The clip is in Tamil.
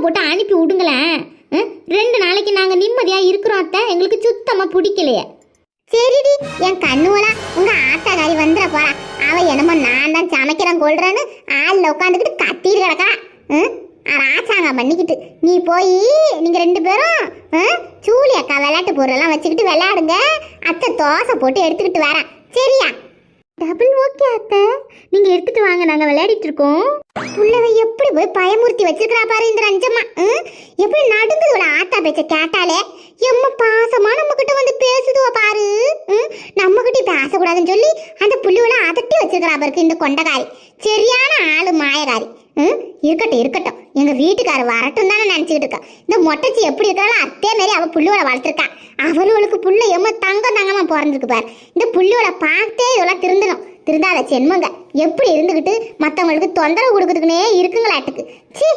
போட்டு அனுப்பி விடுங்களேன். 2 நாளைக்கு நாங்க நிம்மதியா இருக்கிறோம் அத்தை. எங்களுக்கு சுத்தமா பிடிக்கலையே. சரிடி என் கண்ணுவலா, உங்க ஆத்தாக்காரி வந்துட போறா. அவ என்னமோ நான் தான் சமைக்கிறேன் கொள்றேன்னு ஆள்ல உட்காந்துக்கிட்டு கத்திட்டு கிடக்கா. ராசாங்க பண்ணிக்கிட்டு நீ போய் நீங்க 2 பேரும் சூலி அக்கா விளையாட்டு பொருளெல்லாம் வச்சுக்கிட்டு விளையாடுங்க. அத்தை தோசை போட்டு எடுத்துக்கிட்டு வரேன், சரியா? டபுள் ஓகே அத்தை, நீங்க எடுத்துட்டு வாங்க, நாங்க விளையாடிட்டு இருக்கோம். புள்ளவை எப்படி போய் பயமுறுத்தி வச்சிருக்கிறா பாரு இந்த ரஞ்சம்மா. எப்படி நடுங்குதுல ஆத்தா பேச்ச கேட்டாலே. எம்ம பாசமா நம்ம கிட்ட வந்து பேசுதுவ பாரு. நம்ம கிட்ட பேசக்கூடாதுன்னு சொல்லி அந்த புள்ளிவள அதட்டி வச்சிருக்கிறா பாருக்கு இந்த கொண்டகாரி. சரியான ஆளு மாயகாரி. இருக்கட்டும் இருக்கட்டும், எங்க வீட்டுக்கார வரட்டும் தானே நினைச்சுக்கிட்டு இருக்கா. இந்த மொட்டைச்சி எப்படி இருக்கிறாலும் அதே மாதிரி அவ புள்ளிவளை வளர்த்துருக்கா. அவளுக்கு புள்ள எம்ம தங்கமா பிறந்திருக்கு பாரு. இந்த புள்ளிவளை பார்த்தே இதெல்லாம் திருந்தணும். திருந்தாத சென்மங்க எப்படி இருந்துகிட்டு மற்றவங்களுக்கு தொந்தரவு கொடுக்குறதுக்குன்னே இருக்குங்களாட்டுக்கு. சி